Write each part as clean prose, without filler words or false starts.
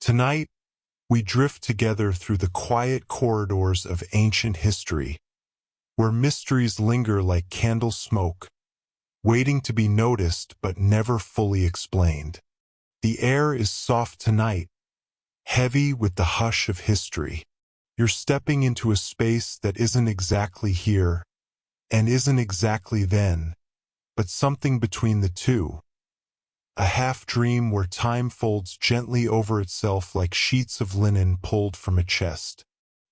Tonight, we drift together through the quiet corridors of ancient history, where mysteries linger like candle smoke, waiting to be noticed but never fully explained. The air is soft tonight, heavy with the hush of history. You're stepping into a space that isn't exactly here, and isn't exactly then, but something between the two. A half-dream where time folds gently over itself like sheets of linen pulled from a chest.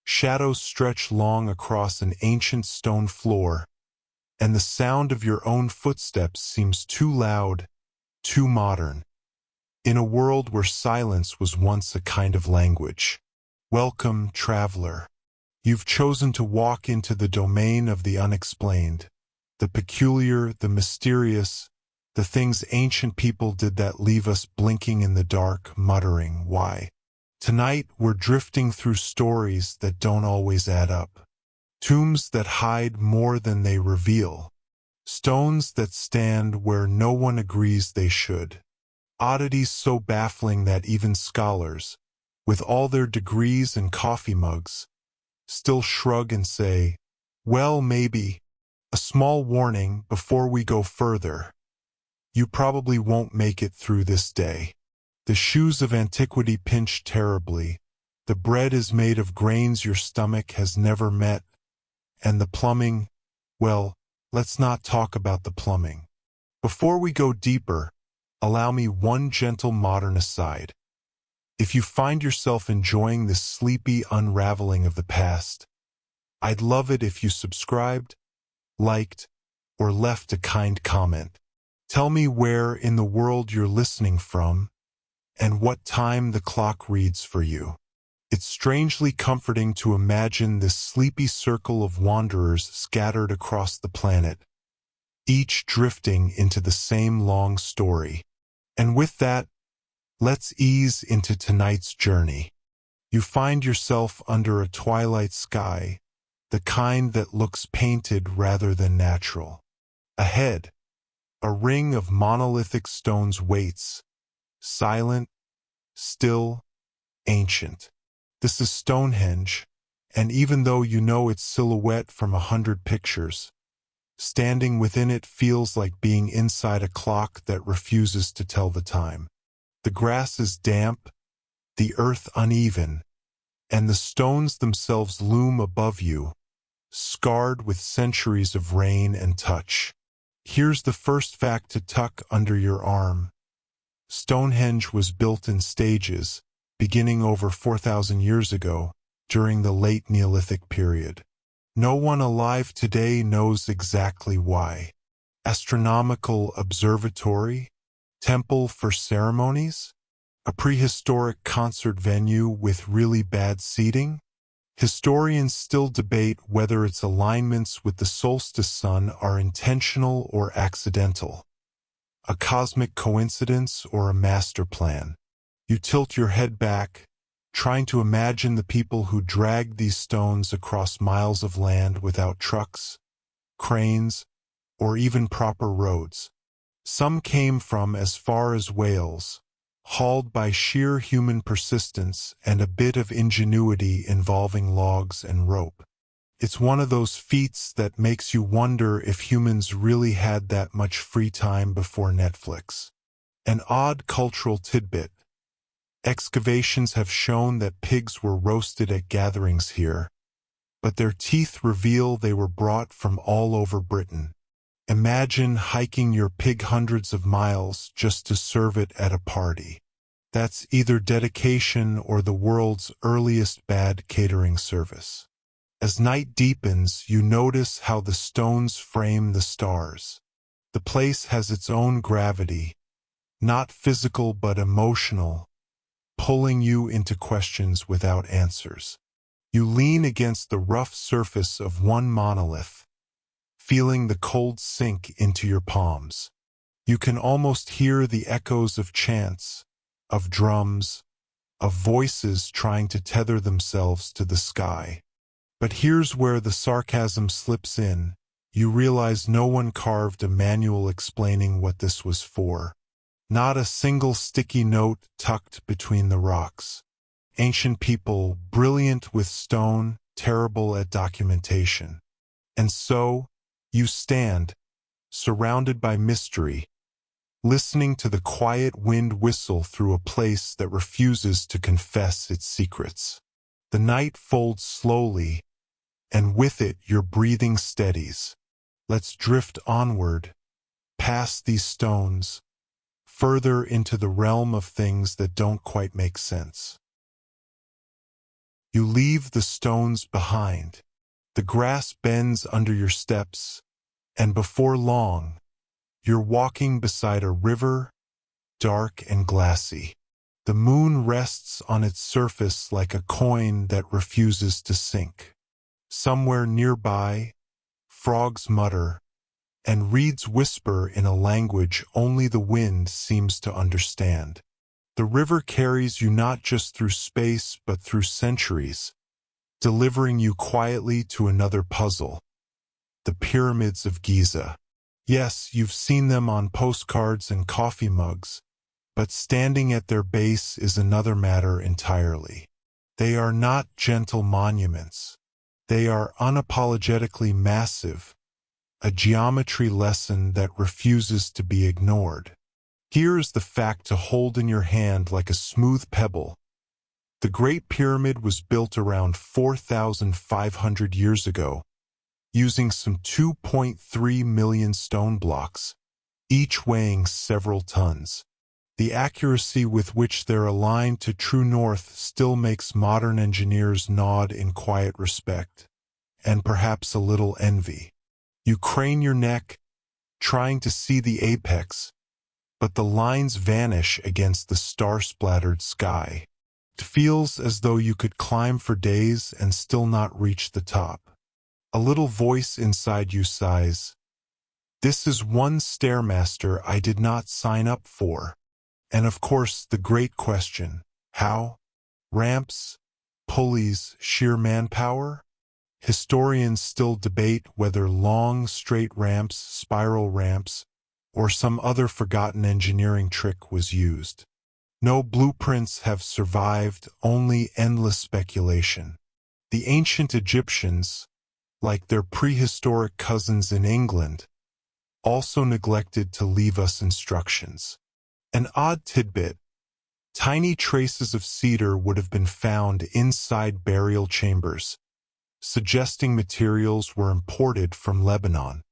Shadows stretch long across an ancient stone floor, and the sound of your own footsteps seems too loud, too modern. In a world where silence was once a kind of language. Welcome, traveler. You've chosen to walk into the domain of the unexplained, the peculiar, the mysterious, the things ancient people did that leave us blinking in the dark, muttering, why? Tonight, we're drifting through stories that don't always add up. Tombs that hide more than they reveal. Stones that stand where no one agrees they should. Oddities so baffling that even scholars, with all their degrees and coffee mugs, still shrug and say, well, maybe. A small warning before we go further. You probably won't make it through this day. The shoes of antiquity pinch terribly. The bread is made of grains your stomach has never met. And the plumbing, well, let's not talk about the plumbing. Before we go deeper, allow me one gentle modern aside. If you find yourself enjoying this sleepy unraveling of the past, I'd love it if you subscribed, liked, or left a kind comment. Tell me where in the world you're listening from, and what time the clock reads for you. It's strangely comforting to imagine this sleepy circle of wanderers scattered across the planet, each drifting into the same long story. And with that, let's ease into tonight's journey. You find yourself under a twilight sky, the kind that looks painted rather than natural. Ahead, a ring of monolithic stones waits, silent, still, ancient. This is Stonehenge, and even though you know its silhouette from 100 pictures, standing within it feels like being inside a clock that refuses to tell the time. The grass is damp, the earth uneven, and the stones themselves loom above you, scarred with centuries of rain and touch. Here's the first fact to tuck under your arm. Stonehenge was built in stages, beginning over 4,000 years ago, during the late Neolithic period. No one alive today knows exactly why. Astronomical observatory? Temple for ceremonies? A prehistoric concert venue with really bad seating? Historians still debate whether its alignments with the solstice sun are intentional or accidental. A cosmic coincidence or a master plan. You tilt your head back, trying to imagine the people who dragged these stones across miles of land without trucks, cranes, or even proper roads. Some came from as far as Wales, hauled by sheer human persistence and a bit of ingenuity involving logs and rope. It's one of those feats that makes you wonder if humans really had that much free time before Netflix. An odd cultural tidbit. Excavations have shown that pigs were roasted at gatherings here, but their teeth reveal they were brought from all over Britain. Imagine hiking your pig hundreds of miles just to serve it at a party. That's either dedication or the world's earliest bad catering service. As night deepens, you notice how the stones frame the stars. The place has its own gravity, not physical but emotional, pulling you into questions without answers. You lean against the rough surface of one monolith, feeling the cold sink into your palms. You can almost hear the echoes of chants, of drums, of voices trying to tether themselves to the sky. But here's where the sarcasm slips in. You realize no one carved a manual explaining what this was for. Not a single sticky note tucked between the rocks. Ancient people, brilliant with stone, terrible at documentation. And so, you stand, surrounded by mystery, listening to the quiet wind whistle through a place that refuses to confess its secrets. The night folds slowly, and with it your breathing steadies. Let's drift onward, past these stones, further into the realm of things that don't quite make sense. You leave the stones behind. The grass bends under your steps, and before long, you're walking beside a river, dark and glassy. The moon rests on its surface like a coin that refuses to sink. Somewhere nearby, frogs mutter, and reeds whisper in a language only the wind seems to understand. The river carries you not just through space but through centuries, delivering you quietly to another puzzle. The pyramids of Giza. Yes, you've seen them on postcards and coffee mugs, but standing at their base is another matter entirely. They are not gentle monuments. They are unapologetically massive, a geometry lesson that refuses to be ignored. Here is the fact to hold in your hand like a smooth pebble. The Great Pyramid was built around 4,500 years ago, using some 2.3 million stone blocks, each weighing several tons. The accuracy with which they're aligned to true north still makes modern engineers nod in quiet respect, and perhaps a little envy. You crane your neck, trying to see the apex, but the lines vanish against the star-splattered sky. It feels as though you could climb for days and still not reach the top. A little voice inside you sighs, "This is one stairmaster I did not sign up for." And of course, the great question, how? Ramps? Pulleys? Sheer manpower? Historians still debate whether long, straight ramps, spiral ramps, or some other forgotten engineering trick was used. No blueprints have survived, only endless speculation. The ancient Egyptians, like their prehistoric cousins in England, also neglected to leave us instructions. An odd tidbit: tiny traces of cedar would have been found inside burial chambers, suggesting materials were imported from Lebanon.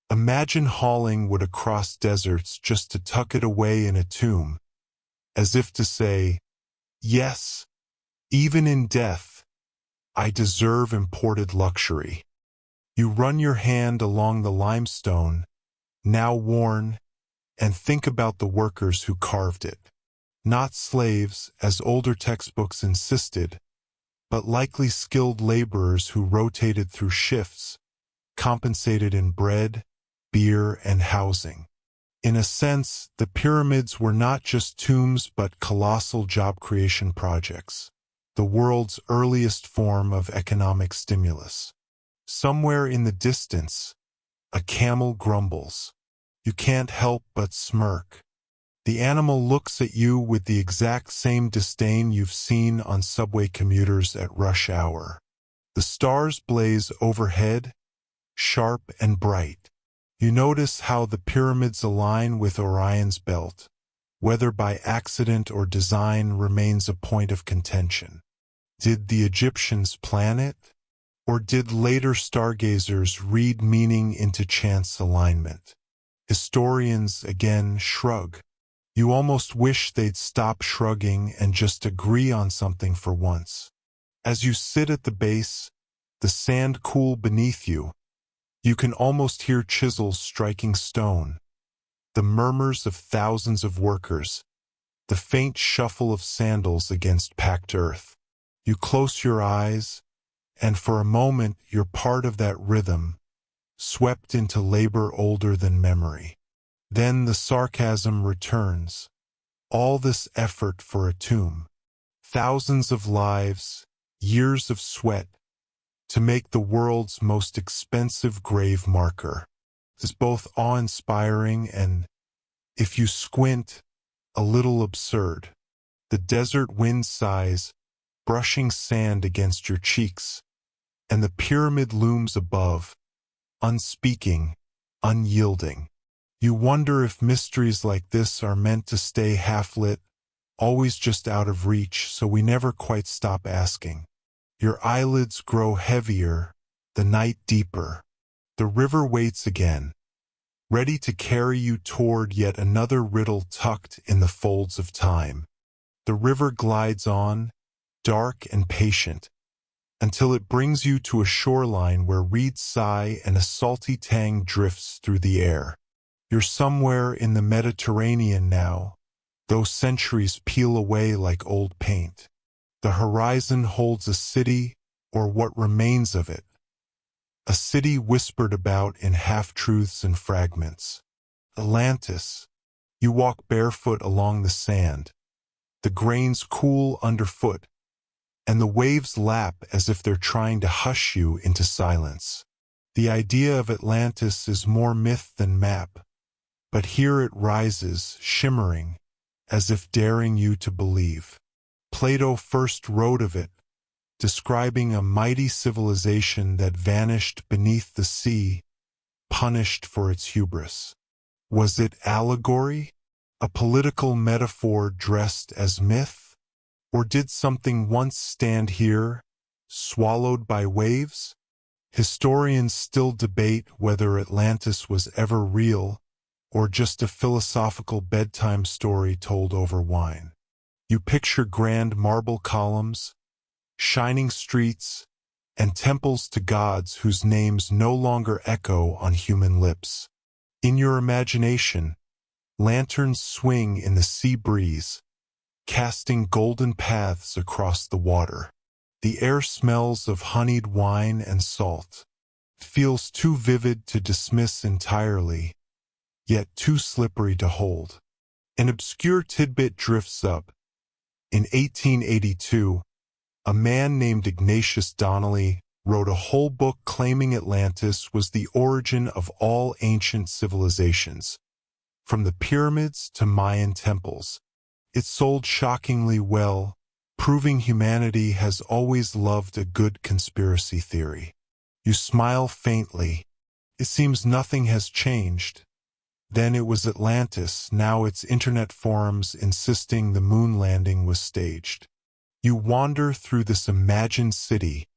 Imagine hauling wood across deserts just to tuck it away in a tomb, as if to say, yes, even in death, I deserve imported luxury. You run your hand along the limestone, now worn, and think about the workers who carved it. Not slaves, as older textbooks insisted, but likely skilled laborers who rotated through shifts, compensated in bread, beer, and housing. In a sense, the pyramids were not just tombs but colossal job creation projects, the world's earliest form of economic stimulus. Somewhere in the distance, a camel grumbles. You can't help but smirk. The animal looks at you with the exact same disdain you've seen on subway commuters at rush hour. The stars blaze overhead, sharp and bright. You notice how the pyramids align with Orion's belt. Whether by accident or design remains a point of contention. Did the Egyptians plan it? Or did later stargazers read meaning into chance alignment? Historians again shrug. You almost wish they'd stop shrugging and just agree on something for once. As you sit at the base, the sand cool beneath you, you can almost hear chisels striking stone, the murmurs of thousands of workers, the faint shuffle of sandals against packed earth. You close your eyes, and for a moment you're part of that rhythm, swept into labor older than memory. Then the sarcasm returns. All this effort for a tomb. Thousands of lives, years of sweat, to make the world's most expensive grave marker. It's both awe-inspiring and, if you squint, a little absurd. The desert wind sighs, brushing sand against your cheeks, and the pyramid looms above, unspeaking, unyielding. You wonder if mysteries like this are meant to stay half-lit, always just out of reach, so we never quite stop asking. Your eyelids grow heavier, the night deeper. The river waits again, ready to carry you toward yet another riddle tucked in the folds of time. The river glides on, dark and patient, until it brings you to a shoreline where reeds sigh and a salty tang drifts through the air. You're somewhere in the Mediterranean now, though centuries peel away like old paint. The horizon holds a city, or what remains of it. A city whispered about in half-truths and fragments. Atlantis. You walk barefoot along the sand. The grains cool underfoot, and the waves lap as if they're trying to hush you into silence. The idea of Atlantis is more myth than map, but here it rises, shimmering, as if daring you to believe. Plato first wrote of it, describing a mighty civilization that vanished beneath the sea, punished for its hubris. Was it allegory? A political metaphor dressed as myth? Or did something once stand here, swallowed by waves? Historians still debate whether Atlantis was ever real, or just a philosophical bedtime story told over wine. You picture grand marble columns, shining streets, and temples to gods whose names no longer echo on human lips. In your imagination, lanterns swing in the sea breeze, casting golden paths across the water. The air smells of honeyed wine and salt, feels too vivid to dismiss entirely, yet too slippery to hold. An obscure tidbit drifts up. In 1882, a man named Ignatius Donnelly wrote a whole book claiming Atlantis was the origin of all ancient civilizations, from the pyramids to Mayan temples. It sold shockingly well, proving humanity has always loved a good conspiracy theory. You smile faintly. It seems nothing has changed. Then it was Atlantis, now it's internet forums insisting the moon landing was staged. You wander through this imagined city,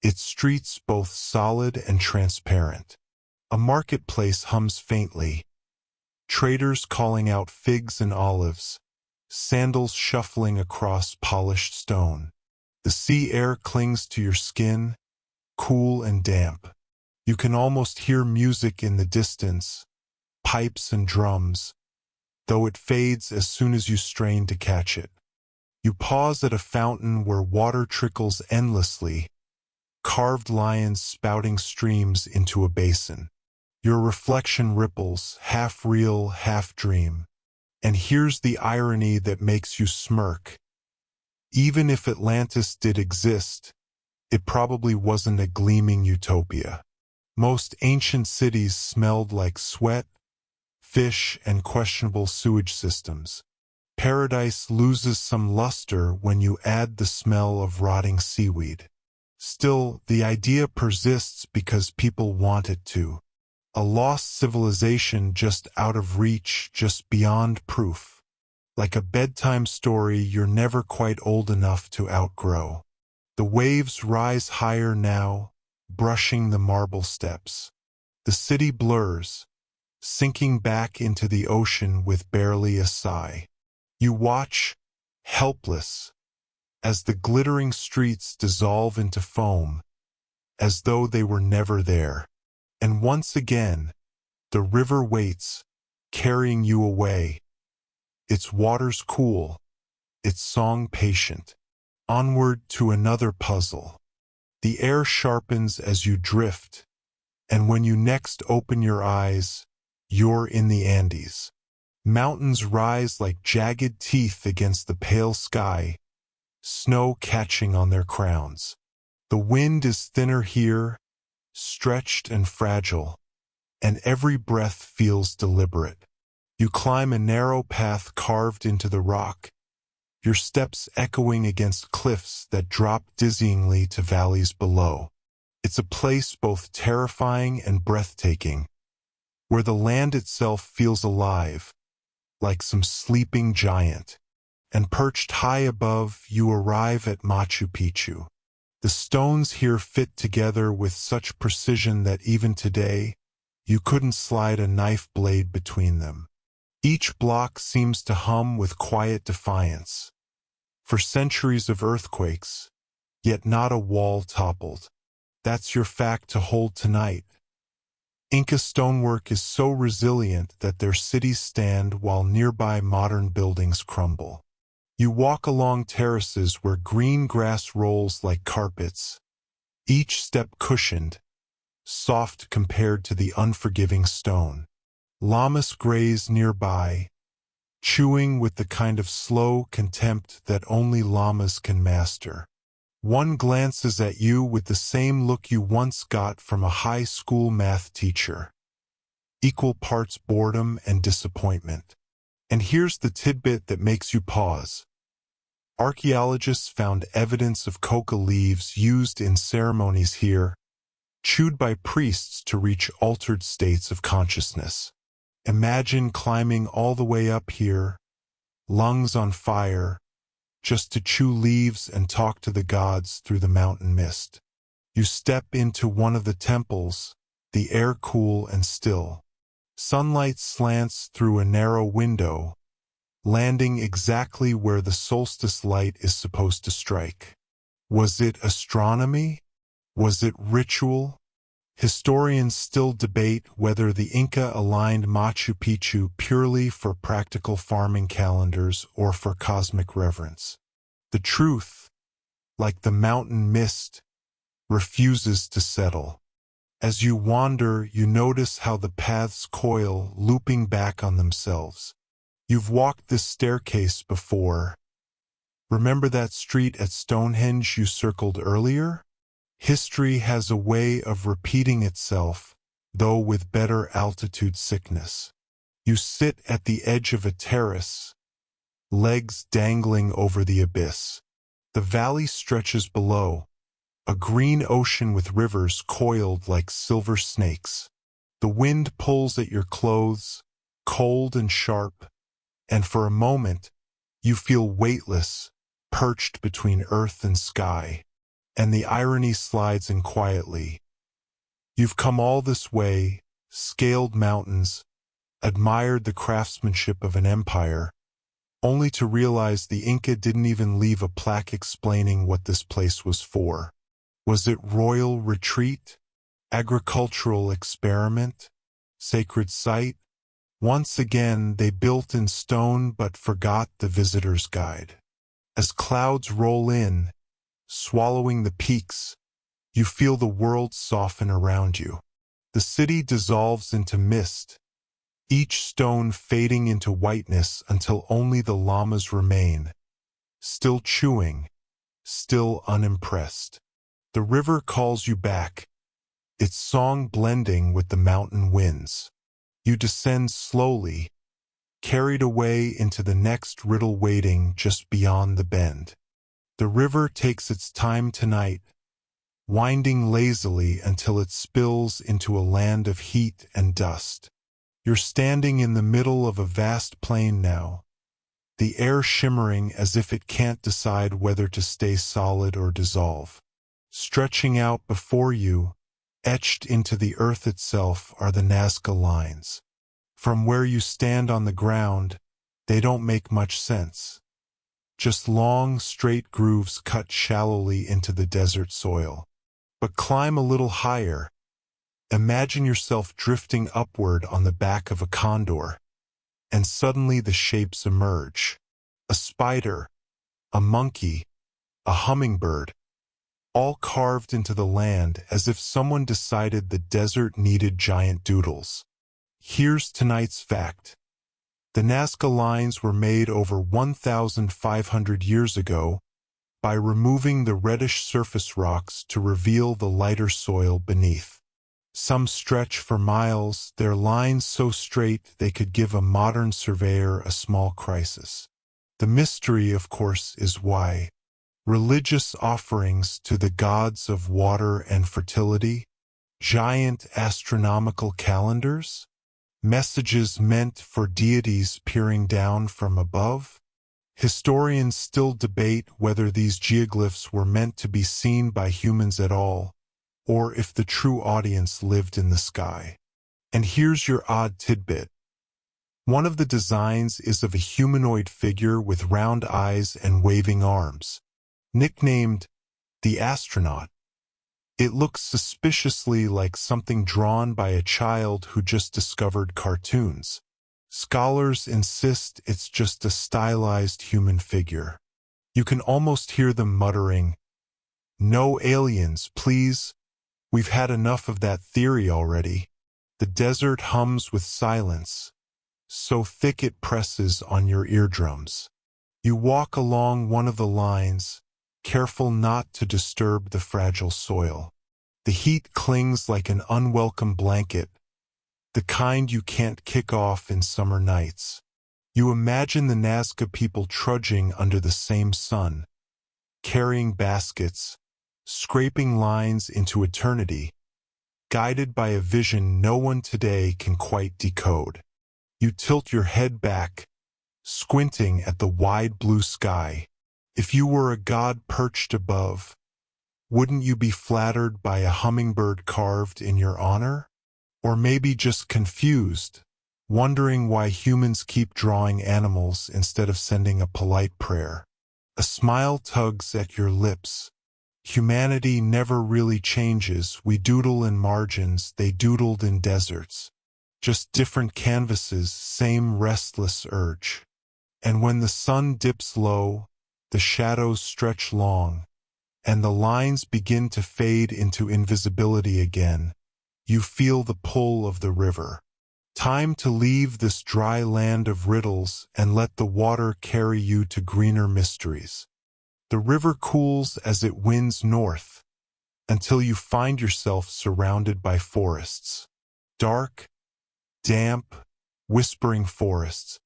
its streets both solid and transparent. A marketplace hums faintly, traders calling out figs and olives, sandals shuffling across polished stone. The sea air clings to your skin, cool and damp. You can almost hear music in the distance, pipes and drums, though it fades as soon as you strain to catch it. You pause at a fountain where water trickles endlessly, carved lions spouting streams into a basin. Your reflection ripples, half real, half dream. And here's the irony that makes you smirk. Even if Atlantis did exist, it probably wasn't a gleaming utopia. Most ancient cities smelled like sweat, fish, and questionable sewage systems. Paradise loses some luster when you add the smell of rotting seaweed. Still, the idea persists because people want it to. A lost civilization just out of reach, just beyond proof. Like a bedtime story you're never quite old enough to outgrow. The waves rise higher now, brushing the marble steps. The city blurs, sinking back into the ocean with barely a sigh. You watch, helpless, as the glittering streets dissolve into foam, as though they were never there. And once again, the river waits, carrying you away. Its waters cool, its song patient. Onward to another puzzle. The air sharpens as you drift, and when you next open your eyes, you're in the Andes. Mountains rise like jagged teeth against the pale sky, snow catching on their crowns. The wind is thinner here, stretched and fragile, and every breath feels deliberate. You climb a narrow path carved into the rock, your steps echoing against cliffs that drop dizzyingly to valleys below. It's a place both terrifying and breathtaking, where the land itself feels alive, like some sleeping giant. And perched high above, you arrive at Machu Picchu. The stones here fit together with such precision that even today, you couldn't slide a knife blade between them. Each block seems to hum with quiet defiance. For centuries of earthquakes, yet not a wall toppled. That's your fact to hold tonight. Inca stonework is so resilient that their cities stand while nearby modern buildings crumble. You walk along terraces where green grass rolls like carpets, each step cushioned, soft compared to the unforgiving stone. Llamas graze nearby, chewing with the kind of slow contempt that only llamas can master. One glances at you with the same look you once got from a high school math teacher. Equal parts boredom and disappointment. And here's the tidbit that makes you pause. Archaeologists found evidence of coca leaves used in ceremonies here, chewed by priests to reach altered states of consciousness. Imagine climbing all the way up here, lungs on fire, just to chew leaves and talk to the gods through the mountain mist. You step into one of the temples, the air cool and still. Sunlight slants through a narrow window, landing exactly where the solstice light is supposed to strike. Was it astronomy? Was it ritual? Historians still debate whether the Inca aligned Machu Picchu purely for practical farming calendars or for cosmic reverence. The truth, like the mountain mist, refuses to settle. As you wander, you notice how the paths coil, looping back on themselves. You've walked this staircase before. Remember that street at Stonehenge you circled earlier? History has a way of repeating itself, though with better altitude sickness. You sit at the edge of a terrace, legs dangling over the abyss. The valley stretches below, a green ocean with rivers coiled like silver snakes. The wind pulls at your clothes, cold and sharp, and for a moment, you feel weightless, perched between earth and sky. And the irony slides in quietly. You've come all this way, scaled mountains, admired the craftsmanship of an empire, only to realize the Inca didn't even leave a plaque explaining what this place was for. Was it royal retreat? Agricultural experiment? Sacred site? Once again, they built in stone but forgot the visitor's guide. As clouds roll in, swallowing the peaks, you feel the world soften around you. The city dissolves into mist, each stone fading into whiteness until only the llamas remain, still chewing, still unimpressed. The river calls you back, its song blending with the mountain winds. You descend slowly, carried away into the next riddle waiting just beyond the bend. The river takes its time tonight, winding lazily until it spills into a land of heat and dust. You're standing in the middle of a vast plain now, the air shimmering as if it can't decide whether to stay solid or dissolve. Stretching out before you, etched into the earth itself, are the Nazca lines. From where you stand on the ground, they don't make much sense. Just long, straight grooves cut shallowly into the desert soil. But climb a little higher. Imagine yourself drifting upward on the back of a condor, and suddenly the shapes emerge. A spider, a monkey, a hummingbird, all carved into the land as if someone decided the desert needed giant doodles. Here's tonight's fact. The Nazca lines were made over 1,500 years ago by removing the reddish surface rocks to reveal the lighter soil beneath. Some stretch for miles, their lines so straight they could give a modern surveyor a small crisis. The mystery, of course, is why. Religious offerings to the gods of water and fertility? Giant astronomical calendars? Messages meant for deities peering down from above? Historians still debate whether these geoglyphs were meant to be seen by humans at all, or if the true audience lived in the sky. And here's your odd tidbit. One of the designs is of a humanoid figure with round eyes and waving arms. Nicknamed the astronaut, it looks suspiciously like something drawn by a child who just discovered cartoons. Scholars insist it's just a stylized human figure. You can almost hear them muttering, "No aliens, please. We've had enough of that theory already." The desert hums with silence, so thick it presses on your eardrums. You walk along one of the lines, careful not to disturb the fragile soil. The heat clings like an unwelcome blanket, the kind you can't kick off in summer nights. You imagine the Nazca people trudging under the same sun, carrying baskets, scraping lines into eternity, guided by a vision no one today can quite decode. You tilt your head back, squinting at the wide blue sky. If you were a god perched above, wouldn't you be flattered by a hummingbird carved in your honor? Or maybe just confused, wondering why humans keep drawing animals instead of sending a polite prayer. A smile tugs at your lips. Humanity never really changes. We doodle in margins, they doodled in deserts. Just different canvases, same restless urge. And when the sun dips low, the shadows stretch long, and the lines begin to fade into invisibility again, you feel the pull of the river. Time to leave this dry land of riddles and let the water carry you to greener mysteries. The river cools as it winds north, until you find yourself surrounded by forests. Dark, damp, whispering forests.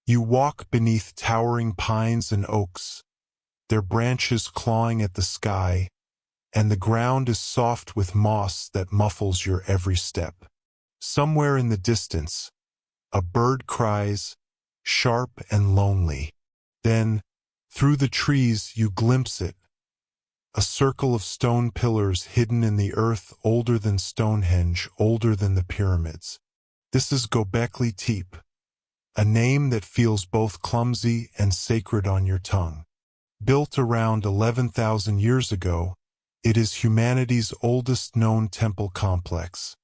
You walk beneath towering pines and oaks, their branches clawing at the sky, and the ground is soft with moss that muffles your every step. Somewhere in the distance, a bird cries, sharp and lonely. Then, through the trees you glimpse it, a circle of stone pillars hidden in the earth, older than Stonehenge, older than the pyramids. This is Göbekli Tepe, a name that feels both clumsy and sacred on your tongue. Built around 11,000 years ago, it is humanity's oldest known temple complex,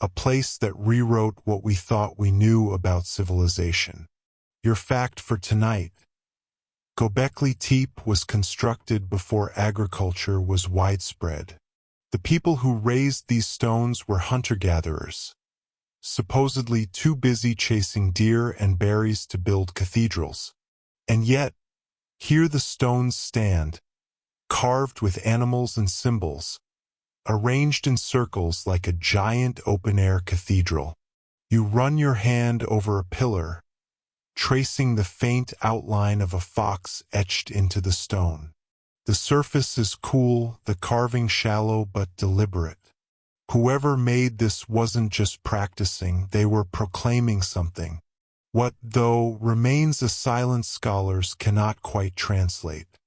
a place that rewrote what we thought we knew about civilization. Your fact for tonight: Göbekli Tepe was constructed before agriculture was widespread. The people who raised these stones were hunter-gatherers, supposedly too busy chasing deer and berries to build cathedrals. And yet, here the stones stand, carved with animals and symbols, arranged in circles like a giant open-air cathedral. You run your hand over a pillar, tracing the faint outline of a fox etched into the stone. The surface is cool, the carving shallow but deliberate. Whoever made this wasn't just practicing, they were proclaiming something. What, though, remains a silence scholars cannot quite translate.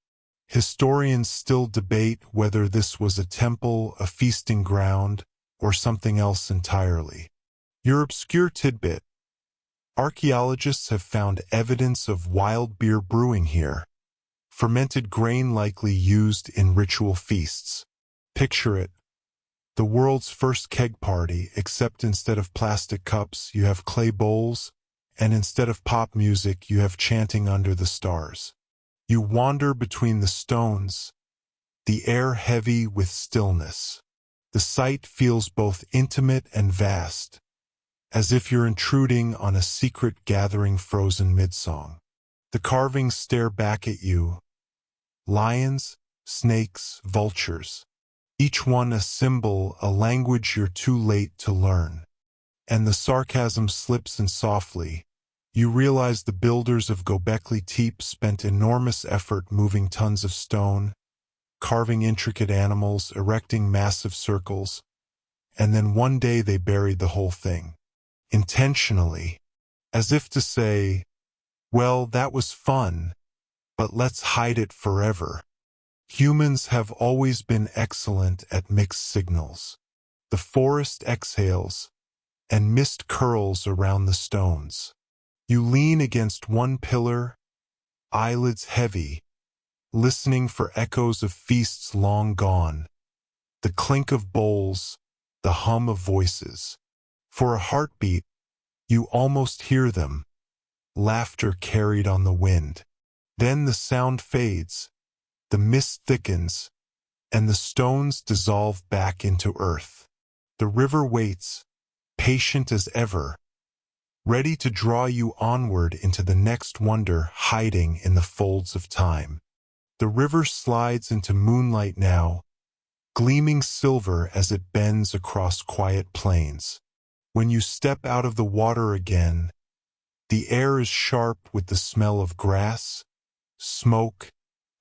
Historians still debate whether this was a temple, a feasting ground, or something else entirely. Your obscure tidbit: archaeologists have found evidence of wild beer brewing here, fermented grain likely used in ritual feasts. Picture it: the world's first keg party, except instead of plastic cups, you have clay bowls, and instead of pop music, you have chanting under the stars. You wander between the stones, the air heavy with stillness. The sight feels both intimate and vast, as if you're intruding on a secret gathering frozen mid-song. The carvings stare back at you: lions, snakes, vultures. each one a symbol, a language you're too late to learn. And the sarcasm slips in softly. You realize the builders of Göbekli Tepe spent enormous effort moving tons of stone, carving intricate animals, erecting massive circles, and then one day they buried the whole thing. Intentionally, as if to say, well, that was fun, but let's hide it forever. Humans have always been excellent at mixed signals. The forest exhales, and mist curls around the stones. You lean against one pillar, eyelids heavy, listening for echoes of feasts long gone, the clink of bowls, the hum of voices. For a heartbeat, you almost hear them, laughter carried on the wind. Then the sound fades, the mist thickens, and the stones dissolve back into earth. The river waits, patient as ever, ready to draw you onward into the next wonder hiding in the folds of time. The river slides into moonlight now, gleaming silver as it bends across quiet plains. When you step out of the water again, the air is sharp with the smell of grass, smoke,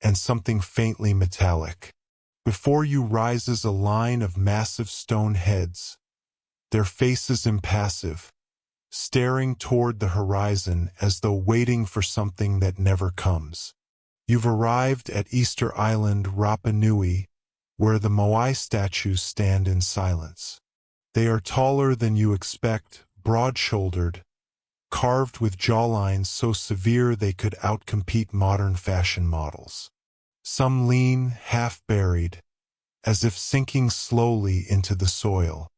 and something faintly metallic. Before you rises a line of massive stone heads, their faces impassive, staring toward the horizon as though waiting for something that never comes. You've arrived at Easter Island, Rapa Nui, where the Moai statues stand in silence. They are taller than you expect, broad-shouldered, carved with jawlines so severe they could outcompete modern fashion models. Some lean, half-buried, as if sinking slowly into the soil.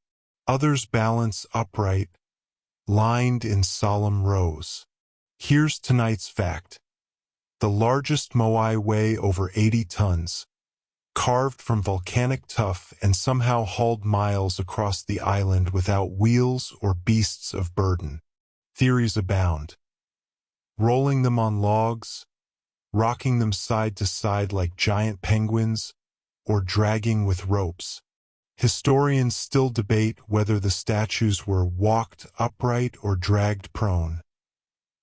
Others balance upright, lined in solemn rows. Here's tonight's fact. The largest Moai weigh over 80 tons, carved from volcanic tuff and somehow hauled miles across the island without wheels or beasts of burden. Theories abound. Rolling them on logs, rocking them side to side like giant penguins, or dragging with ropes. Historians still debate whether the statues were walked upright or dragged prone,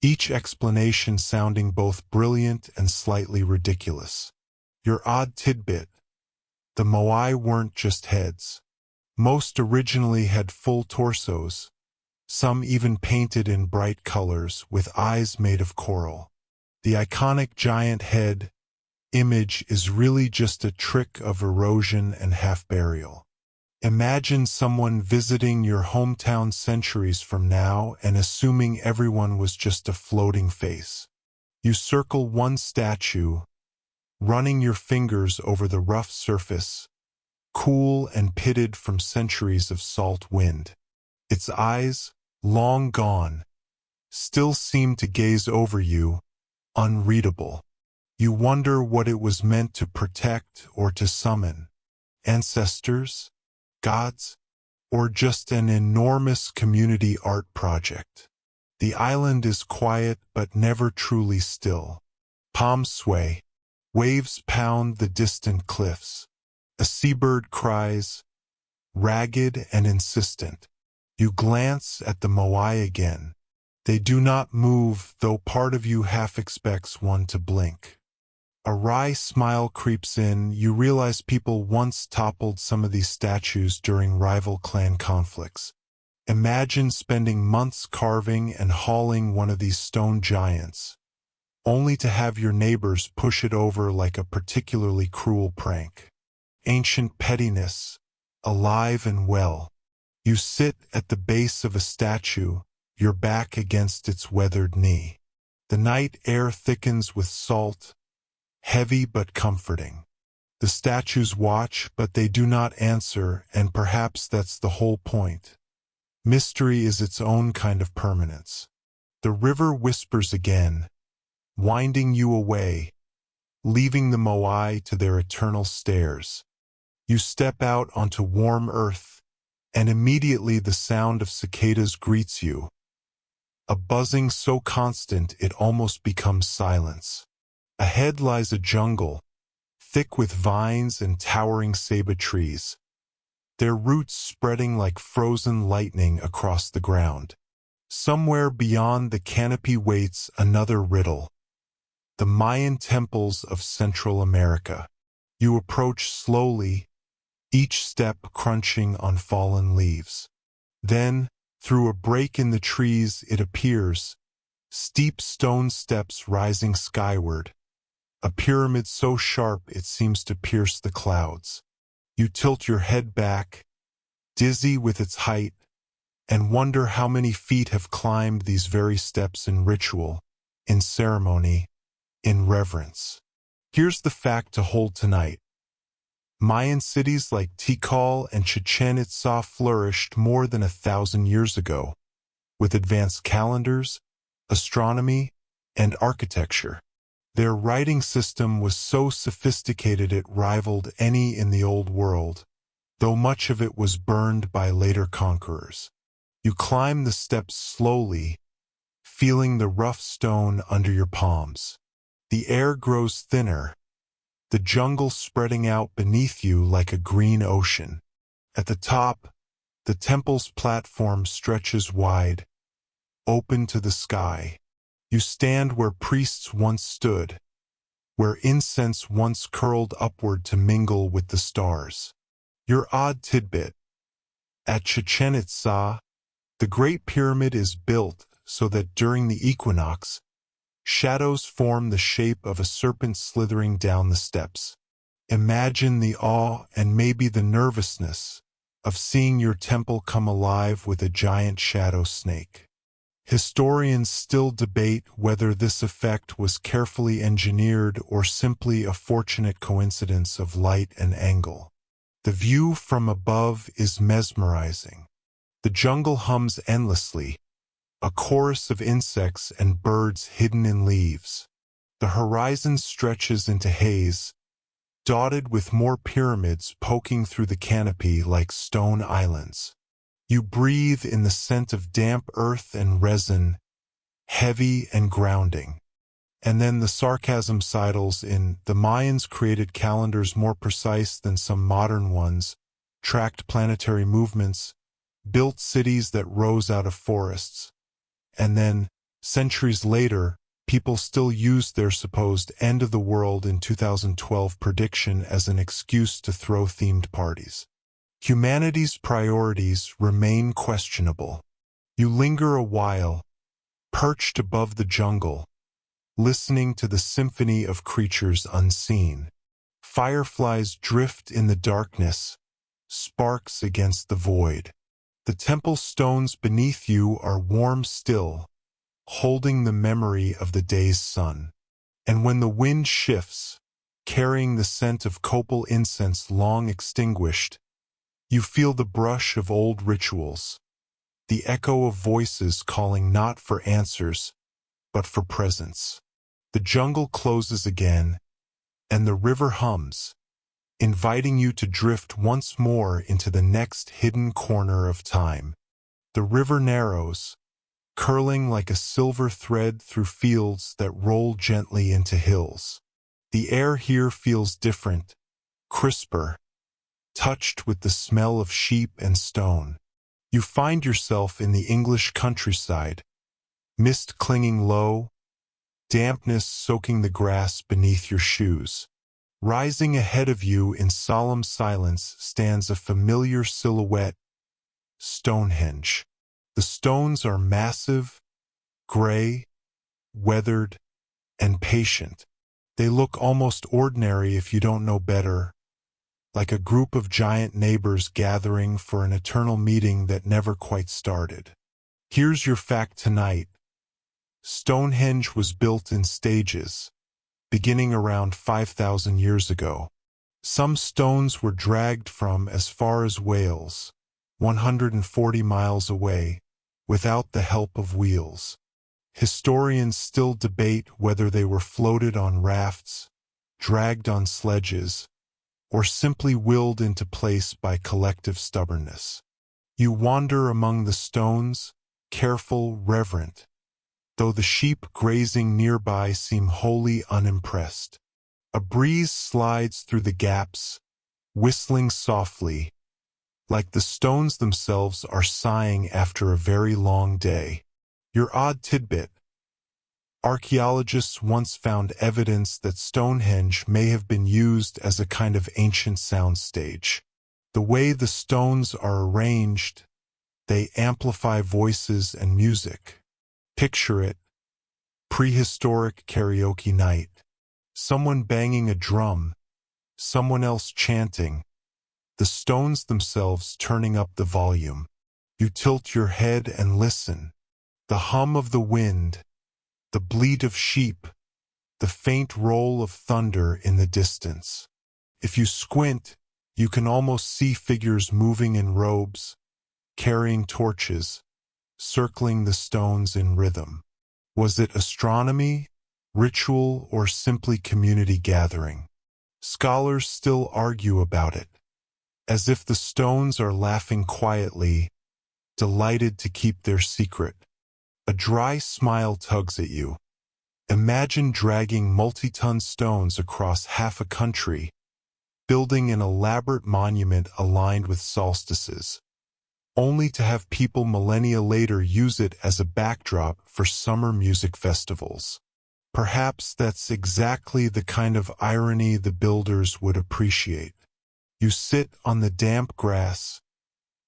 each explanation sounding both brilliant and slightly ridiculous. Your odd tidbit: the Moai weren't just heads. Most originally had full torsos, some even painted in bright colors with eyes made of coral. The iconic giant head image is really just a trick of erosion and half-burial. Imagine someone visiting your hometown centuries from now and assuming everyone was just a floating face. You circle one statue, running your fingers over the rough surface, cool and pitted from centuries of salt wind. Its eyes, long gone, still seem to gaze over you, unreadable. You wonder what it was meant to protect or to summon. Ancestors? Gods? Or just an enormous community art project? The island is quiet but never truly still. Palms sway. Waves pound the distant cliffs. A seabird cries, ragged and insistent. You glance at the Moai again. They do not move, though part of you half expects one to blink. A wry smile creeps in. You realize people once toppled some of these statues during rival clan conflicts. Imagine spending months carving and hauling one of these stone giants, only to have your neighbors push it over like a particularly cruel prank. Ancient pettiness, alive and well. You sit at the base of a statue, your back against its weathered knee. The night air thickens with salt, heavy but comforting. The statues watch, but they do not answer, and perhaps that's the whole point. Mystery is its own kind of permanence. The river whispers again, winding you away, leaving the Moai to their eternal stares. You step out onto warm earth, and immediately the sound of cicadas greets you, a buzzing so constant it almost becomes silence. Ahead lies a jungle, thick with vines and towering ceiba trees, their roots spreading like frozen lightning across the ground. Somewhere beyond the canopy waits another riddle, the Mayan temples of Central America. You approach slowly, each step crunching on fallen leaves. Then, through a break in the trees it appears, steep stone steps rising skyward, a pyramid so sharp it seems to pierce the clouds. You tilt your head back, dizzy with its height, and wonder how many feet have climbed these very steps in ritual, in ceremony, in reverence. Here's the fact to hold tonight. Mayan cities like Tikal and Chichen Itza flourished more than 1,000 years ago, with advanced calendars, astronomy, and architecture. Their writing system was so sophisticated it rivaled any in the Old World, though much of it was burned by later conquerors. You climb the steps slowly, feeling the rough stone under your palms. The air grows thinner, the jungle spreading out beneath you like a green ocean. At the top, the temple's platform stretches wide, open to the sky. You stand where priests once stood, where incense once curled upward to mingle with the stars. Your odd tidbit. At Chichen Itza, the Great Pyramid is built so that during the equinox, shadows form the shape of a serpent slithering down the steps. Imagine the awe and maybe the nervousness of seeing your temple come alive with a giant shadow snake. Historians still debate whether this effect was carefully engineered or simply a fortunate coincidence of light and angle. The view from above is mesmerizing. The jungle hums endlessly, a chorus of insects and birds hidden in leaves. The horizon stretches into haze, dotted with more pyramids poking through the canopy like stone islands. You breathe in the scent of damp earth and resin, heavy and grounding. And then the sarcasm sidles in. The Mayans created calendars more precise than some modern ones, tracked planetary movements, built cities that rose out of forests. And then, centuries later, people still used their supposed end of the world in 2012 prediction as an excuse to throw themed parties. Humanity's priorities remain questionable. You linger a while, perched above the jungle, listening to the symphony of creatures unseen. Fireflies drift in the darkness, sparks against the void. The temple stones beneath you are warm still, holding the memory of the day's sun. And when the wind shifts, carrying the scent of copal incense long extinguished, you feel the brush of old rituals, the echo of voices calling not for answers, but for presence. The jungle closes again, and the river hums, inviting you to drift once more into the next hidden corner of time. The river narrows, curling like a silver thread through fields that roll gently into hills. The air here feels different, crisper, touched with the smell of sheep and stone. You find yourself in the English countryside, mist clinging low, dampness soaking the grass beneath your shoes. Rising ahead of you in solemn silence stands a familiar silhouette, Stonehenge. The stones are massive, gray, weathered, and patient. They look almost ordinary if you don't know better, like a group of giant neighbors gathering for an eternal meeting that never quite started. Here's your fact tonight. Stonehenge was built in stages, beginning around 5,000 years ago. Some stones were dragged from as far as Wales, 140 miles away, without the help of wheels. Historians still debate whether they were floated on rafts, dragged on sledges, or simply willed into place by collective stubbornness. You wander among the stones, careful, reverent, though the sheep grazing nearby seem wholly unimpressed. A breeze slides through the gaps, whistling softly, like the stones themselves are sighing after a very long day. Your odd tidbit. Archaeologists once found evidence that Stonehenge may have been used as a kind of ancient soundstage. The way the stones are arranged, they amplify voices and music. Picture it. Prehistoric karaoke night. Someone banging a drum, someone else chanting, the stones themselves turning up the volume. You tilt your head and listen. The hum of the wind, the bleat of sheep, the faint roll of thunder in the distance. If you squint, you can almost see figures moving in robes, carrying torches, circling the stones in rhythm. Was it astronomy, ritual, or simply community gathering? Scholars still argue about it, as if the stones are laughing quietly, delighted to keep their secret. A dry smile tugs at you. Imagine dragging multi-ton stones across half a country, building an elaborate monument aligned with solstices, only to have people millennia later use it as a backdrop for summer music festivals. Perhaps that's exactly the kind of irony the builders would appreciate. You sit on the damp grass,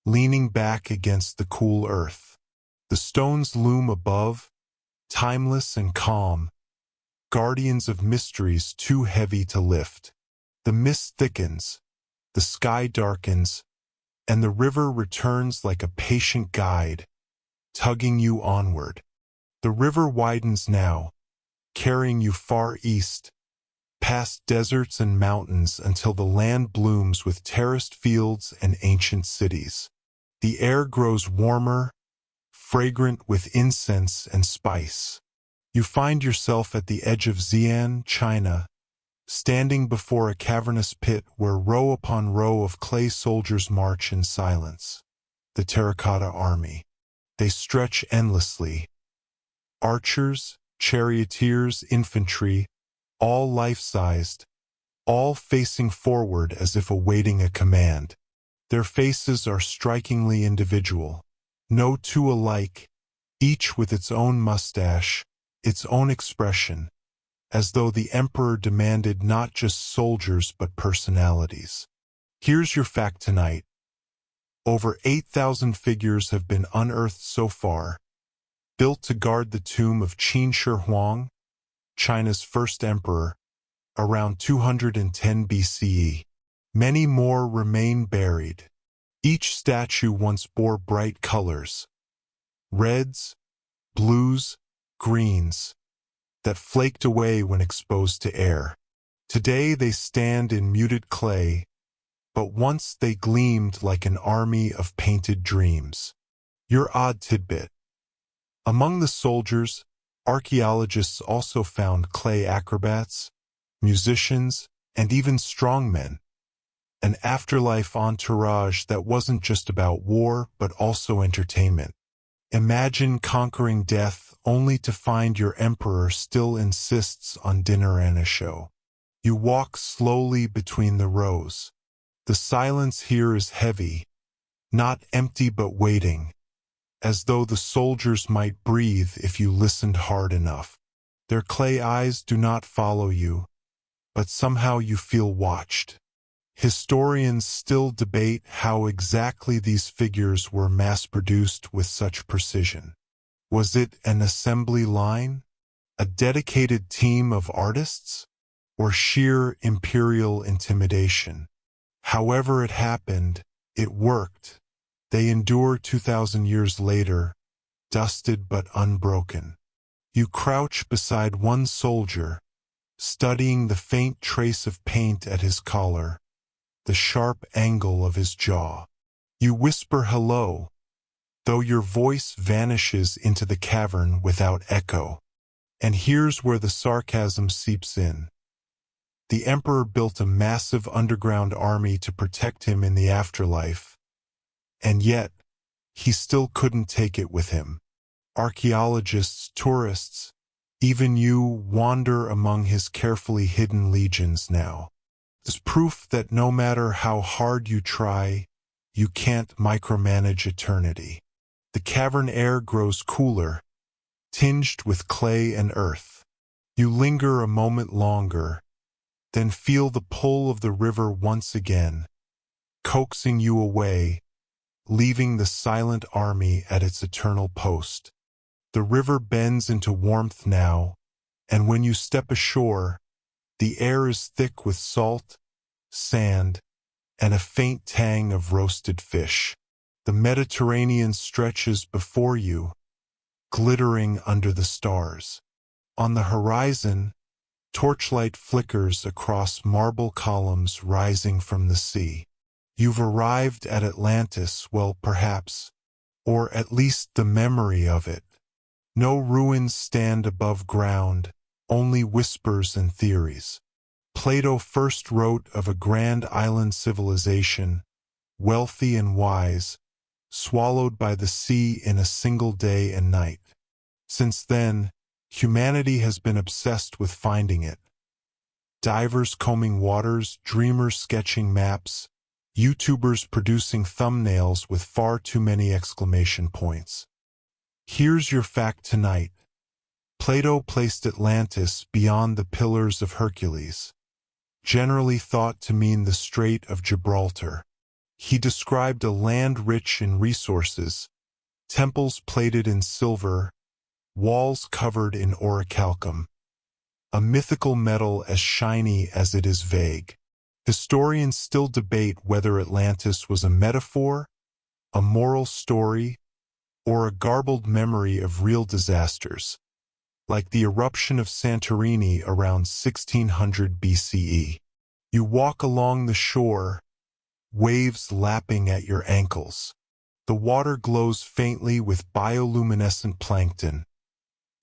leaning back against the cool earth. The stones loom above, timeless and calm, guardians of mysteries too heavy to lift. The mist thickens, the sky darkens, and the river returns like a patient guide, tugging you onward. The river widens now, carrying you far east, past deserts and mountains until the land blooms with terraced fields and ancient cities. The air grows warmer, fragrant with incense and spice. You find yourself at the edge of Xi'an, China, standing before a cavernous pit where row upon row of clay soldiers march in silence. The terracotta army. They stretch endlessly. Archers, charioteers, infantry, all life-sized, all facing forward as if awaiting a command. Their faces are strikingly individual. No two alike, each with its own mustache, its own expression, as though the emperor demanded not just soldiers but personalities. Here's your fact tonight. Over 8,000 figures have been unearthed so far, built to guard the tomb of Qin Shi Huang, China's first emperor, around 210 BCE. Many more remain buried. Each statue once bore bright colors, reds, blues, greens, that flaked away when exposed to air. Today they stand in muted clay, but once they gleamed like an army of painted dreams. Your odd tidbit. Among the soldiers, archaeologists also found clay acrobats, musicians, and even strongmen. An afterlife entourage that wasn't just about war but also entertainment. Imagine conquering death only to find your emperor still insists on dinner and a show. You walk slowly between the rows. The silence here is heavy, not empty but waiting, as though the soldiers might breathe if you listened hard enough. Their clay eyes do not follow you, but somehow you feel watched. Historians still debate how exactly these figures were mass-produced with such precision. Was it an assembly line, a dedicated team of artists, or sheer imperial intimidation? However it happened, it worked. They endure 2,000 years later, dusted but unbroken. You crouch beside one soldier, studying the faint trace of paint at his collar, the sharp angle of his jaw. You whisper hello, though your voice vanishes into the cavern without echo. And here's where the sarcasm seeps in. The emperor built a massive underground army to protect him in the afterlife, and yet, he still couldn't take it with him. Archaeologists, tourists, Even you wander among his carefully hidden legions now. It's proof that no matter how hard you try, you can't micromanage eternity. The cavern air grows cooler, tinged with clay and earth. You linger a moment longer, then feel the pull of the river once again, coaxing you away, leaving the silent army at its eternal post. The river bends into warmth now, and when you step ashore, the air is thick with salt, sand, and a faint tang of roasted fish. The Mediterranean stretches before you, glittering under the stars. On the horizon, torchlight flickers across marble columns rising from the sea. You've arrived at Atlantis, well, perhaps, or at least the memory of it. No ruins stand above ground, only whispers and theories. Plato first wrote of a grand island civilization, wealthy and wise, swallowed by the sea in a single day and night. Since then, humanity has been obsessed with finding it. Divers combing waters, dreamers sketching maps, YouTubers producing thumbnails with far too many exclamation points. Here's your fact tonight. Plato placed Atlantis beyond the Pillars of Hercules, generally thought to mean the Strait of Gibraltar. He described a land rich in resources, temples plated in silver, walls covered in orichalcum, a mythical metal as shiny as it is vague. Historians still debate whether Atlantis was a metaphor, a moral story, or a garbled memory of real disasters, like the eruption of Santorini around 1600 BCE. You walk along the shore, waves lapping at your ankles. The water glows faintly with bioluminescent plankton,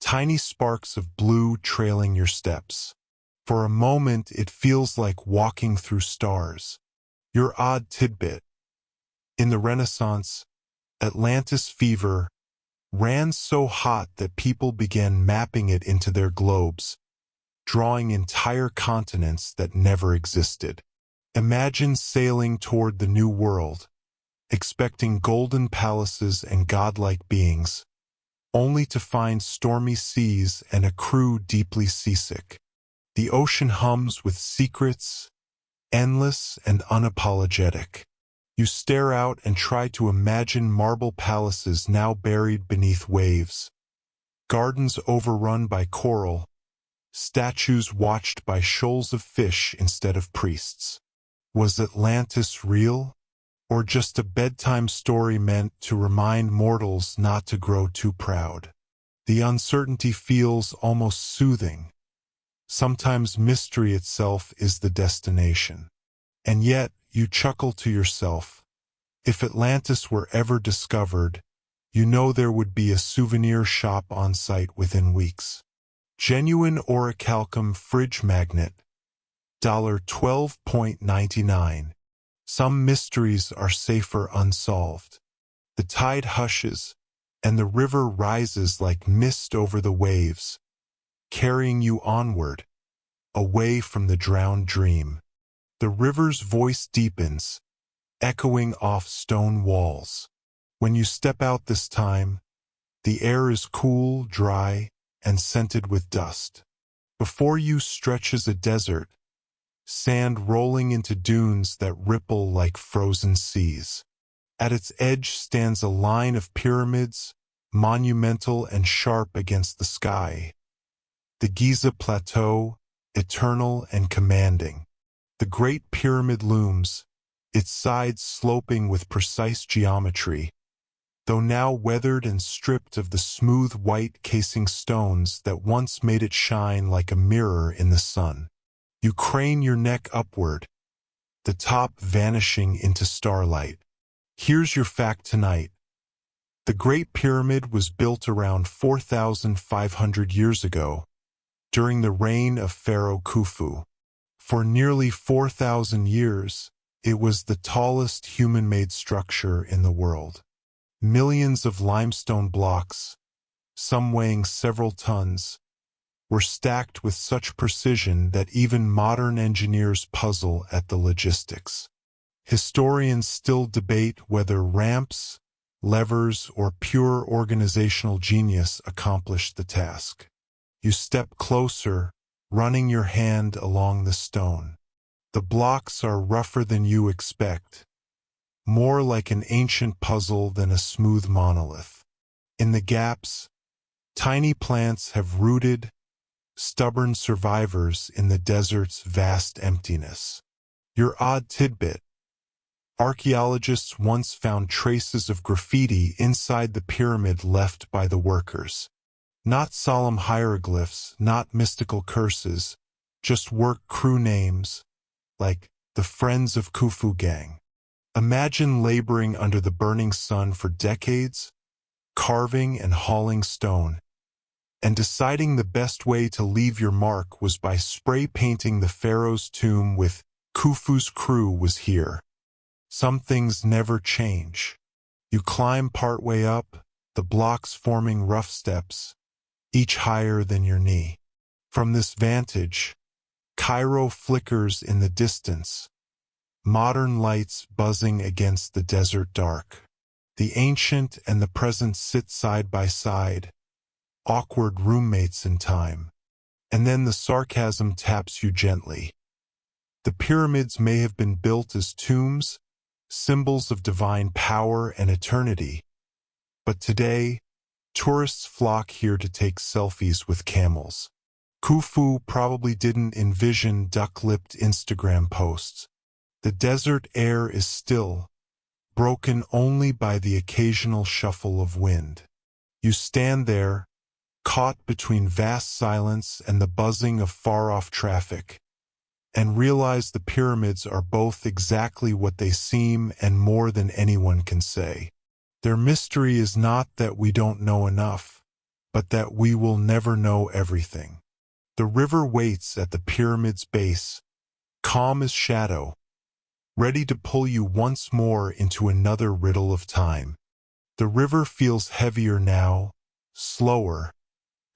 tiny sparks of blue trailing your steps. For a moment, it feels like walking through stars. Your odd tidbit. In the Renaissance, Atlantis fever ran so hot that people began mapping it into their globes, drawing entire continents that never existed. Imagine sailing toward the New World, expecting golden palaces and godlike beings, only to find stormy seas and a crew deeply seasick. The ocean hums with secrets, endless and unapologetic. You stare out and try to imagine marble palaces now buried beneath waves, gardens overrun by coral, statues watched by shoals of fish instead of priests. Was Atlantis real, or just a bedtime story meant to remind mortals not to grow too proud? The uncertainty feels almost soothing. Sometimes mystery itself is the destination. And yet, you chuckle to yourself. If Atlantis were ever discovered, you know there would be a souvenir shop on site within weeks. Genuine orichalcum fridge magnet, $12.99. Some mysteries are safer unsolved. The tide hushes, and the river rises like mist over the waves, carrying you onward, away from the drowned dream. The river's voice deepens, echoing off stone walls. When you step out this time, the air is cool, dry, and scented with dust. Before you stretches a desert, sand rolling into dunes that ripple like frozen seas. At its edge stands a line of pyramids, monumental and sharp against the sky. The Giza Plateau, eternal and commanding. The Great Pyramid looms, its sides sloping with precise geometry, though now weathered and stripped of the smooth white casing stones that once made it shine like a mirror in the sun. You crane your neck upward, the top vanishing into starlight. Here's your fact tonight. The Great Pyramid was built around 4,500 years ago, during the reign of Pharaoh Khufu. For nearly 4,000 years, it was the tallest human-made structure in the world. Millions of limestone blocks, some weighing several tons, were stacked with such precision that even modern engineers puzzle at the logistics. Historians still debate whether ramps, levers, or pure organizational genius accomplished the task. You step closer, running your hand along the stone. The blocks are rougher than you expect, more like an ancient puzzle than a smooth monolith. In the gaps, tiny plants have rooted, stubborn survivors in the desert's vast emptiness. Your odd tidbit: archaeologists once found traces of graffiti inside the pyramid left by the workers. Not solemn hieroglyphs, not mystical curses, just work crew names, like the Friends of Khufu Gang. Imagine laboring under the burning sun for decades, carving and hauling stone, and deciding the best way to leave your mark was by spray painting the pharaoh's tomb with "Khufu's crew was here." Some things never change. You climb partway up, the blocks forming rough steps, each higher than your knee. From this vantage, Cairo flickers in the distance, modern lights buzzing against the desert dark. The ancient and the present sit side by side, awkward roommates in time. And then the sarcasm taps you gently. The pyramids may have been built as tombs, symbols of divine power and eternity, but today, tourists flock here to take selfies with camels. Khufu probably didn't envision duck-lipped Instagram posts. The desert air is still, broken only by the occasional shuffle of wind. You stand there, caught between vast silence and the buzzing of far-off traffic, and realize the pyramids are both exactly what they seem and more than anyone can say. Their mystery is not that we don't know enough, but that we will never know everything. The river waits at the pyramid's base, calm as shadow, ready to pull you once more into another riddle of time. The river feels heavier now, slower,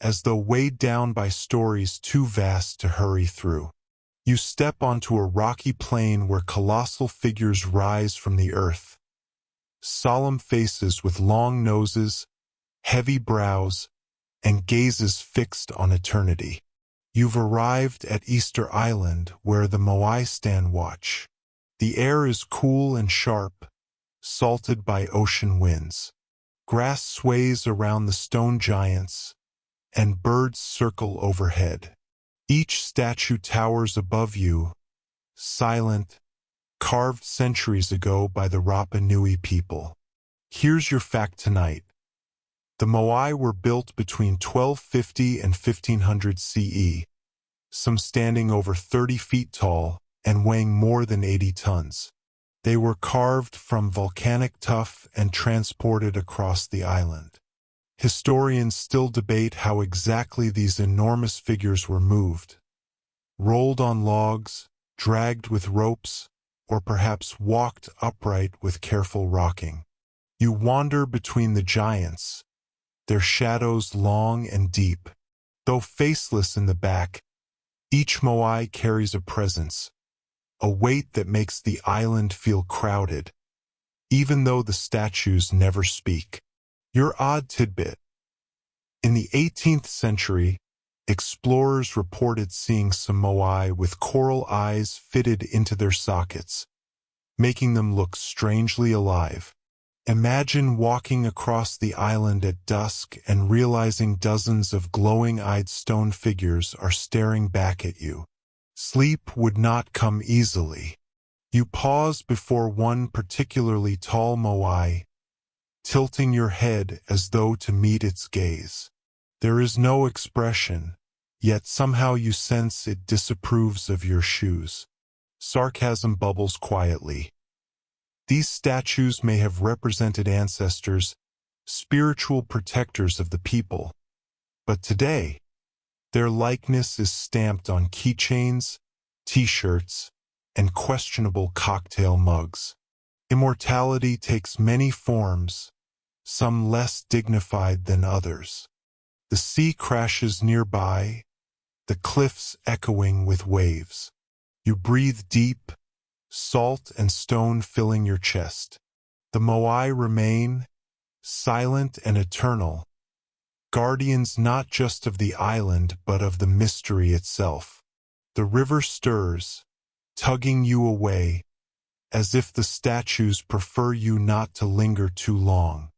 as though weighed down by stories too vast to hurry through. You step onto a rocky plain where colossal figures rise from the earth. Solemn faces with long noses, heavy brows, and gazes fixed on eternity. You've arrived at Easter Island, where the Moai stand watch. The air is cool and sharp, salted by ocean winds. Grass sways around the stone giants, and birds circle overhead. Each statue towers above you, silent, carved centuries ago by the Rapa Nui people. Here's your fact tonight. The Moai were built between 1250 and 1500 CE, some standing over 30 feet tall and weighing more than 80 tons. They were carved from volcanic tuff and transported across the island. Historians still debate how exactly these enormous figures were moved. Rolled on logs, dragged with ropes, or perhaps walked upright with careful rocking. You wander between the giants, their shadows long and deep. Though faceless in the back, each Moai carries a presence, a weight that makes the island feel crowded, even though the statues never speak. Your odd tidbit. In the 18th century, explorers reported seeing some Moai with coral eyes fitted into their sockets, making them look strangely alive. Imagine walking across the island at dusk and realizing dozens of glowing-eyed stone figures are staring back at you. Sleep would not come easily. You pause before one particularly tall Moai, tilting your head as though to meet its gaze. There is no expression, yet somehow you sense it disapproves of your shoes. Sarcasm bubbles quietly. These statues may have represented ancestors, spiritual protectors of the people, but today, their likeness is stamped on keychains, t-shirts, and questionable cocktail mugs. Immortality takes many forms, some less dignified than others. The sea crashes nearby, the cliffs echoing with waves. You breathe deep, salt and stone filling your chest. The moai remain, silent and eternal, guardians not just of the island but of the mystery itself. The river stirs, tugging you away, as if the statues prefer you not to linger too long.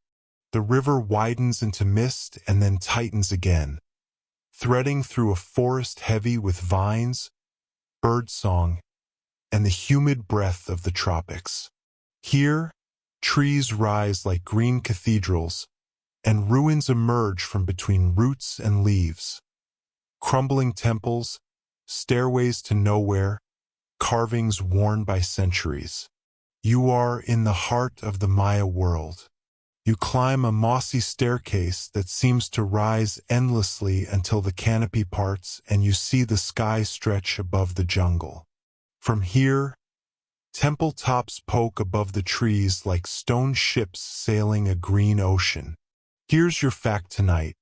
The river widens into mist and then tightens again, threading through a forest heavy with vines, birdsong, and the humid breath of the tropics. Here, trees rise like green cathedrals, and ruins emerge from between roots and leaves. Crumbling temples, stairways to nowhere, carvings worn by centuries. You are in the heart of the Maya world. You climb a mossy staircase that seems to rise endlessly until the canopy parts and you see the sky stretch above the jungle. From here, temple tops poke above the trees like stone ships sailing a green ocean. Here's your fact tonight.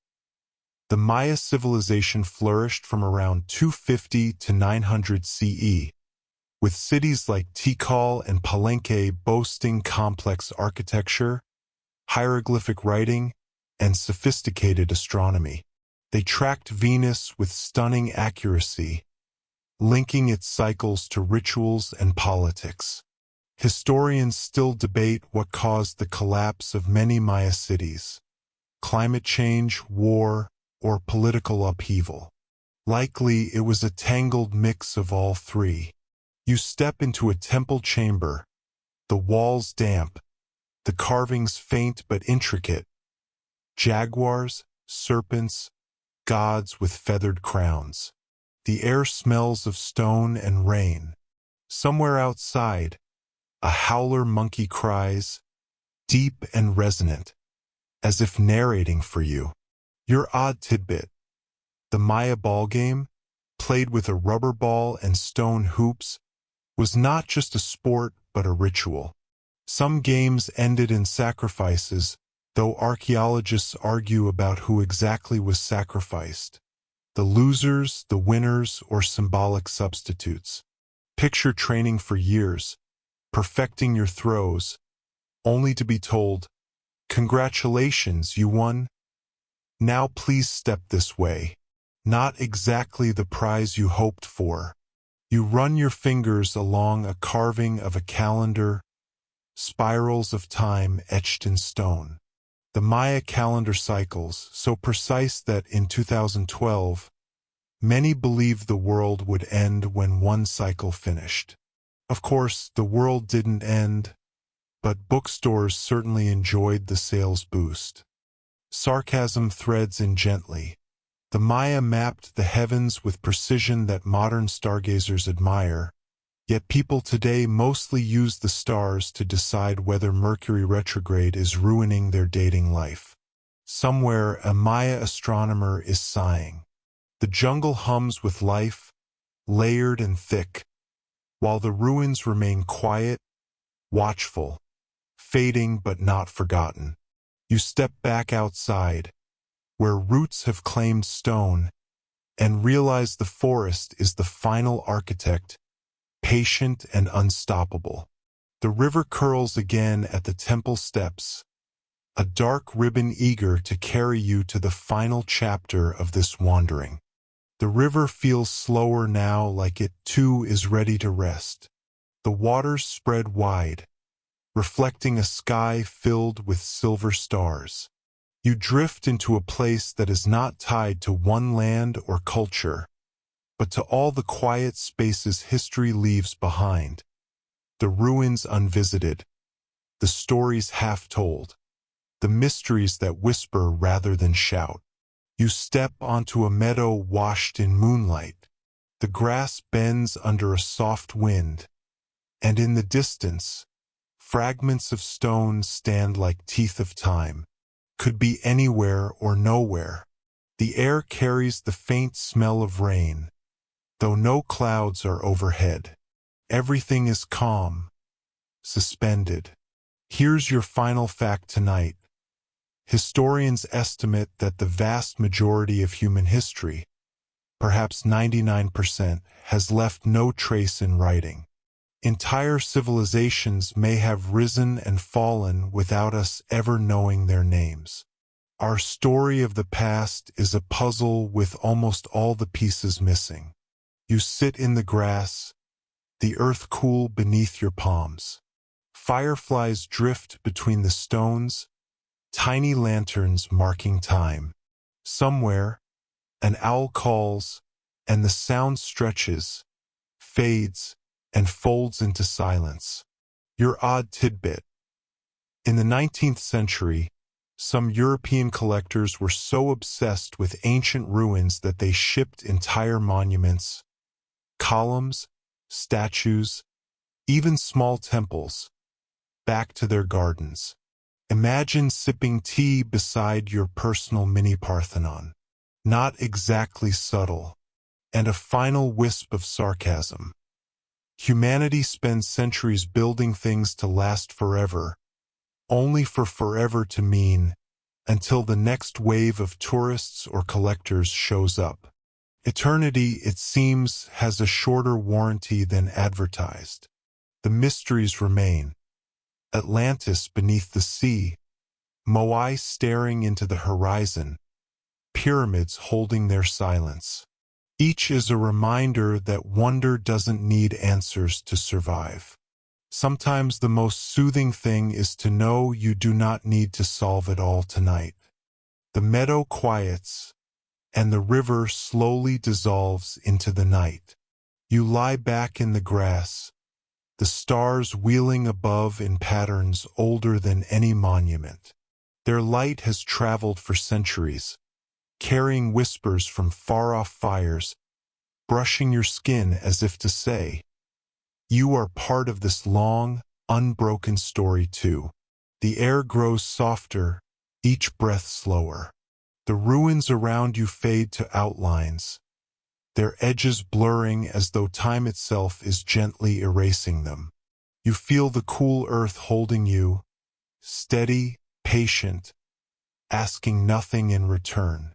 The Maya civilization flourished from around 250 to 900 CE, with cities like Tikal and Palenque boasting complex architecture, hieroglyphic writing, and sophisticated astronomy. They tracked Venus with stunning accuracy, linking its cycles to rituals and politics. Historians still debate what caused the collapse of many Maya cities: climate change, war, or political upheaval. Likely it was a tangled mix of all three. You step into a temple chamber, the walls damp, the carvings faint but intricate. Jaguars, serpents, gods with feathered crowns. The air smells of stone and rain. Somewhere outside, a howler monkey cries, deep and resonant, as if narrating for you. Your odd tidbit: the Maya ball game, played with a rubber ball and stone hoops, was not just a sport but a ritual. Some games ended in sacrifices, though archaeologists argue about who exactly was sacrificed: the losers, the winners, or symbolic substitutes. Picture training for years, perfecting your throws, only to be told, "Congratulations, you won. Now please step this way." Not exactly the prize you hoped for. You run your fingers along a carving of a calendar, spirals of time etched in stone. The Maya calendar cycles, so precise that in 2012, many believed the world would end when one cycle finished. Of course, the world didn't end, but bookstores certainly enjoyed the sales boost. Sarcasm threads in gently. The Maya mapped the heavens with precision that modern stargazers admire, yet people today mostly use the stars to decide whether Mercury retrograde is ruining their dating life. Somewhere, a Maya astronomer is sighing. The jungle hums with life, layered and thick, while the ruins remain quiet, watchful, fading but not forgotten. You step back outside, where roots have claimed stone, and realize the forest is the final architect, patient and unstoppable. The river curls again at the temple steps, a dark ribbon eager to carry you to the final chapter of this wandering. The river feels slower now, like it too is ready to rest. The waters spread wide, reflecting a sky filled with silver stars. You drift into a place that is not tied to one land or culture, but to all the quiet spaces history leaves behind. The ruins unvisited, the stories half told, the mysteries that whisper rather than shout. You step onto a meadow washed in moonlight. The grass bends under a soft wind, and in the distance, fragments of stone stand like teeth of time. Could be anywhere or nowhere. The air carries the faint smell of rain, though no clouds are overhead. Everything is calm, suspended. Here's your final fact tonight. Historians estimate that the vast majority of human history, perhaps 99%, has left no trace in writing. Entire civilizations may have risen and fallen without us ever knowing their names. Our story of the past is a puzzle with almost all the pieces missing. You sit in the grass, the earth cool beneath your palms. Fireflies drift between the stones, tiny lanterns marking time. Somewhere, an owl calls, and the sound stretches, fades, and folds into silence. Your odd tidbit. In the 19th century, some European collectors were so obsessed with ancient ruins that they shipped entire monuments, columns, statues, even small temples, back to their gardens. Imagine sipping tea beside your personal mini-Parthenon. Not exactly subtle, and a final wisp of sarcasm. Humanity spends centuries building things to last forever, only for forever to mean until the next wave of tourists or collectors shows up. Eternity, it seems, has a shorter warranty than advertised. The mysteries remain. Atlantis beneath the sea, Moai staring into the horizon, pyramids holding their silence. Each is a reminder that wonder doesn't need answers to survive. Sometimes the most soothing thing is to know you do not need to solve it all tonight. The meadow quiets, and the river slowly dissolves into the night. You lie back in the grass, the stars wheeling above in patterns older than any monument. Their light has traveled for centuries, carrying whispers from far-off fires, brushing your skin as if to say, you are part of this long, unbroken story too. The air grows softer, each breath slower. The ruins around you fade to outlines, their edges blurring as though time itself is gently erasing them. You feel the cool earth holding you, steady, patient, asking nothing in return.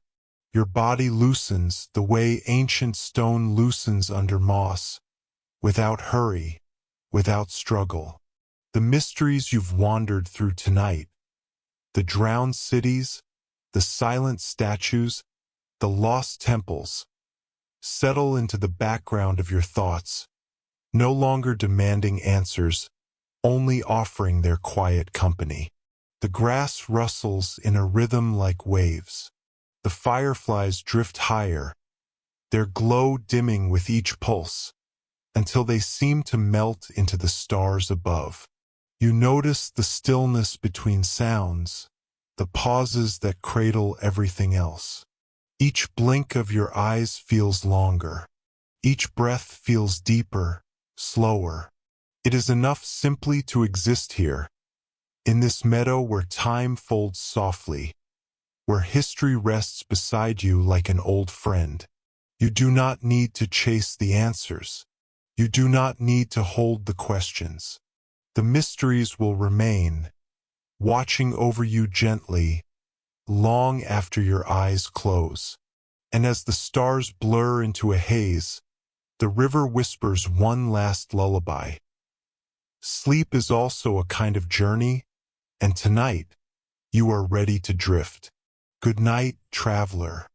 Your body loosens the way ancient stone loosens under moss, without hurry, without struggle. The mysteries you've wandered through tonight, the drowned cities, the silent statues, the lost temples, settle into the background of your thoughts, no longer demanding answers, only offering their quiet company. The grass rustles in a rhythm like waves. The fireflies drift higher, their glow dimming with each pulse, until they seem to melt into the stars above. You notice the stillness between sounds, the pauses that cradle everything else. Each blink of your eyes feels longer. Each breath feels deeper, slower. It is enough simply to exist here, in this meadow where time folds softly, where history rests beside you like an old friend. You do not need to chase the answers. You do not need to hold the questions. The mysteries will remain, watching over you gently, long after your eyes close. And as the stars blur into a haze, the river whispers one last lullaby. Sleep is also a kind of journey, and tonight, you are ready to drift. Good night, traveler.